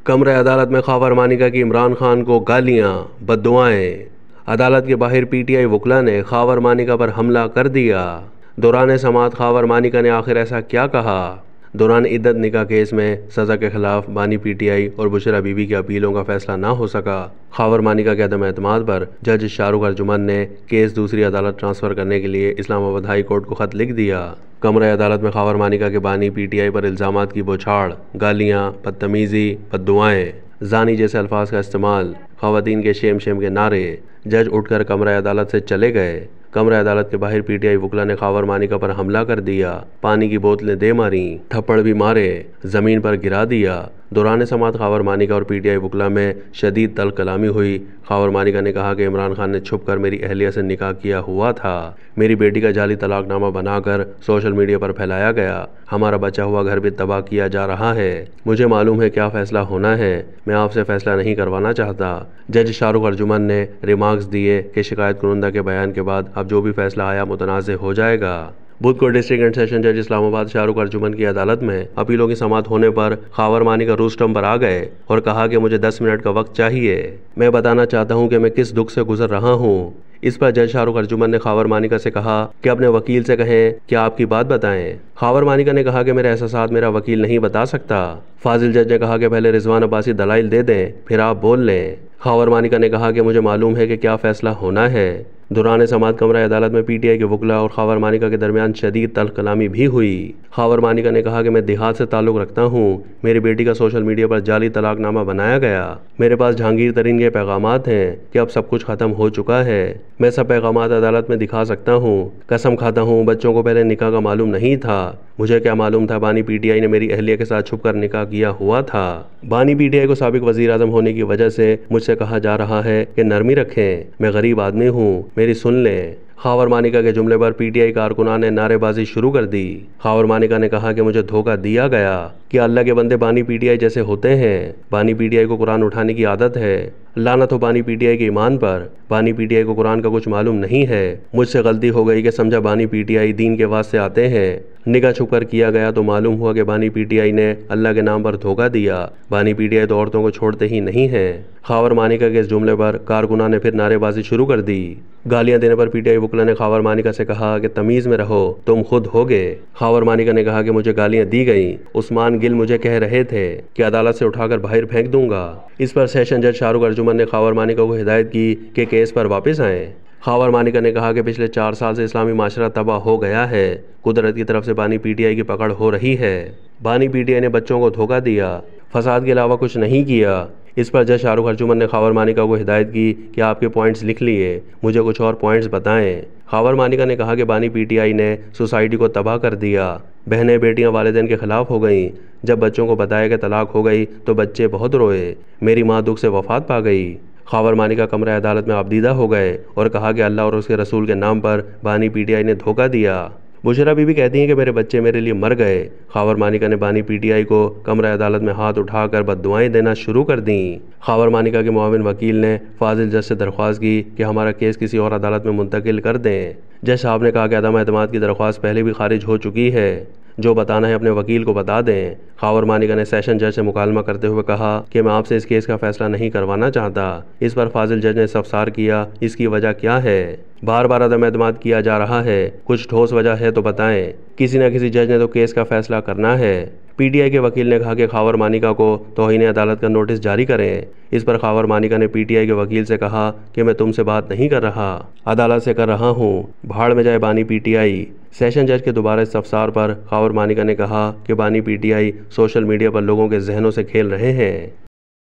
कमरे अदालत में ख्वार मानिका की इमरान खान को गालियां, बद्दुआएं। अदालत के बाहर पीटीआई वकला ने ख्वार मानिका पर हमला कर दिया। दौरान समाअत ख्वार मानिका ने आखिर ऐसा क्या कहा? दौरान इद्दत निकाह केस में सज़ा के खिलाफ बानी पीटीआई और बुशरा बीबी की अपीलों का फैसला ना हो सका। ख्वार मानिका के अदम एतमाद पर जज शाहरुख अर्जुमन ने केस दूसरी अदालत ट्रांसफ़र करने के लिए इस्लामाबाद हाई कोर्ट को ख़त लिख दिया। कमरे अदालत में ख्वार मानिका के बानी पीटीआई पर इल्ज़ामात की बौछार, गालियाँ, बदतमीज़ी, बद्दुआएं, जानी जैसे अल्फाज का इस्तेमाल, ख़वातीन के शेम शेम के नारे। जज उठकर कमरा अदालत से चले गए। कमरा अदालत के बाहर पीटीआई वकला ने ख्वार मानिका पर हमला कर दिया। पानी की बोतलें दे मारी, थप्पड़ भी मारे, ज़मीन पर गिरा दिया। दौरान समाअत ख्वार मानिका और पीटीआई वकला में शदीद तल्ख़ कलामी हुई। ख्वार मानिका ने कहा कि इमरान खान ने छुप कर मेरी अहलिया से निकाह किया हुआ था। मेरी बेटी का जाली तलाकनामा बनाकर सोशल मीडिया पर फैलाया गया। हमारा बचा हुआ घर भी तबाह किया जा रहा है। मुझे मालूम है क्या फ़ैसला होना है। मैं आपसे फ़ैसला नहीं करवाना चाहता। जज शाहरुख अर्जुमन ने रिमार्क्स दिए कि शिकायत कुनंदा के बयान के बाद अब जो भी फ़ैसला आया मुतनाज़ हो जाएगा। बुध को डिस्ट्रिक्ट एंड सेशन जज इस्लामाबाद शाहरुख अर्जुमन की अदालत में अपीलों की समाअत होने पर ख्वार मानिका रूस्टम पर आ गए और कहा कि मुझे 10 मिनट का वक्त चाहिए। मैं बताना चाहता हूं कि मैं किस दुख से गुजर रहा हूं। इस पर जज शाहरुख अर्जुमन ने ख्वार मानिका से कहा कि अपने वकील से कहें कि आपकी बात बताएं। ख्वार मानिका ने कहा कि मेरे एहसासात मेरा वकील नहीं बता सकता। फाजिल जज ने कहा कि पहले रिजवान अब्बासी दलाइल दे दें, फिर आप बोल लें। ख्वार मानिका ने कहा कि मुझे मालूम है कि क्या फ़ैसला होना है। दौरान समाअत कमरा अदालत में पीटीआई के वकला और ख्वार मानिका के दरमियान शदीद तल्ख़ कलामी भी हुई। ख्वार मानिका ने कहा कि मैं देहात से ताल्लुक़ रखता हूँ। मेरी बेटी का सोशल मीडिया पर जाली तलाकनामा बनाया गया। मेरे पास जहांगीर तरीन के पैगामात हैं कि अब सब कुछ ख़त्म हो चुका है। मैं सब पैगामात अदालत में दिखा सकता हूँ। कसम खाता हूँ बच्चों को पहले निकाह का मालूम नहीं था। मुझे क्या मालूम था बानी पीटीआई ने मेरी अहलिया के साथ छुप कर निकाह किया हुआ था। बानी पीटीआई को साबिक वज़ीर आज़म होने की वजह से मुझसे कहा जा रहा है कि नरमी रखें। मैं गरीब आदमी हूँ, मेरी सुन लें। ख्वार मानिका के जुमले पर पीटीआई कारकुनान ने नारेबाजी शुरू कर दी। ख्वार मानिका ने कहा कि मुझे धोखा दिया गया कि अल्लाह के बंदे बानी पीटीआई जैसे होते हैं। बानी पीटीआई को कुरान उठाने की आदत है। लानत हो बानी पीटीआई के ईमान पर। बानी पीटीआई को कुरान का कुछ मालूम नहीं है। मुझसे गलती हो गई कि समझा बानी पीटीआई दीन के वास्ते आते हैं। निकाह छुप कर किया गया तो मालूम हुआ कि बानी पीटीआई ने अल्लाह के नाम पर धोखा दिया। बानी पीटीआई तो औरतों को छोड़ते ही नहीं है। ख्वार मानिका के इस जुमले पर कारकुनान ने फिर नारेबाजी शुरू कर दी। गालियां देने पर पीटीआई वकला ने ख्वार मानिका से कहा कि तमीज़ में रहो, तुम खुद होगे। ख्वार मानिका ने कहा कि मुझे गालियां दी गई। उस्मान गिल मुझे कह रहे थे कि अदालत से उठाकर बाहर फेंक दूंगा। इस पर सेशन जज शाहरुख अर्जुमन ने ख्वार मानिका को हिदायत की कि केस पर वापस आएँ। ख्वार मानिका ने कहा कि पिछले 4 साल से इस्लामी माशरा तबाह हो गया है। कुदरत की तरफ से बानी पीटीआई की पकड़ हो रही है। बानी पीटीआई ने बच्चों को धोखा दिया, फसाद के अलावा कुछ नहीं किया। इस पर जज शाहरुख अर्जुमन ने ख्वार मानिका को हिदायत की कि आपके पॉइंट्स लिख लिए, मुझे कुछ और पॉइंट्स बताएं। ख्वार मानिका ने कहा कि बानी पीटीआई ने सोसाइटी को तबाह कर दिया। बहनें बेटियां वालिदैन के खिलाफ हो गईं। जब बच्चों को बताया कि तलाक हो गई तो बच्चे बहुत रोए। मेरी माँ दुख से वफात पा गई। ख्वार मानिका कमरा अदालत में आबदीदा हो गए और कहा कि अल्लाह और उसके रसूल के नाम पर बानी पीटीआई ने धोखा दिया। बुशरा बीबी कहती हैं कि मेरे बच्चे मेरे लिए मर गए। ख्वार मानिका ने बानी पीटीआई को कमरा अदालत में हाथ उठाकर बद्दुआएं देना शुरू कर दी। ख्वार मानिका के मुआविन वकील ने फाजिल जज से दरख्वास्त की कि हमारा केस किसी और अदालत में मुंतकिल कर दें। जज साहब ने कहा कि अदम एतमाद की दरख्वास्त पहले भी खारिज हो चुकी है। जो बताना है अपने वकील को बता दें। ख्वार मानिका ने सेशन जज से मुकालमा करते हुए कहा कि मैं आपसे इस केस का फैसला नहीं करवाना चाहता। इस पर फाजिल जज ने इस्तफसार किया, इसकी वजह क्या है? बार बार अदम एतमाद किया जा रहा है, कुछ ठोस वजह है तो बताएं। किसी न किसी जज ने तो केस का फैसला करना है। पीटीआई के वकील ने कहा कि ख्वार मानिका को तौहीन अदालत का नोटिस जारी करें। इस पर ख्वार मानिका ने पीटीआई के वकील से कहा कि मैं तुमसे बात नहीं कर रहा, अदालत से कर रहा हूँ। भाड़ में जाए बानी पीटीआई। सेशन जज के दोबारा इस्तफसार पर ख्वार मानिका ने कहा कि बानी पीटीआई सोशल मीडिया पर लोगों के जहनों से खेल रहे हैं।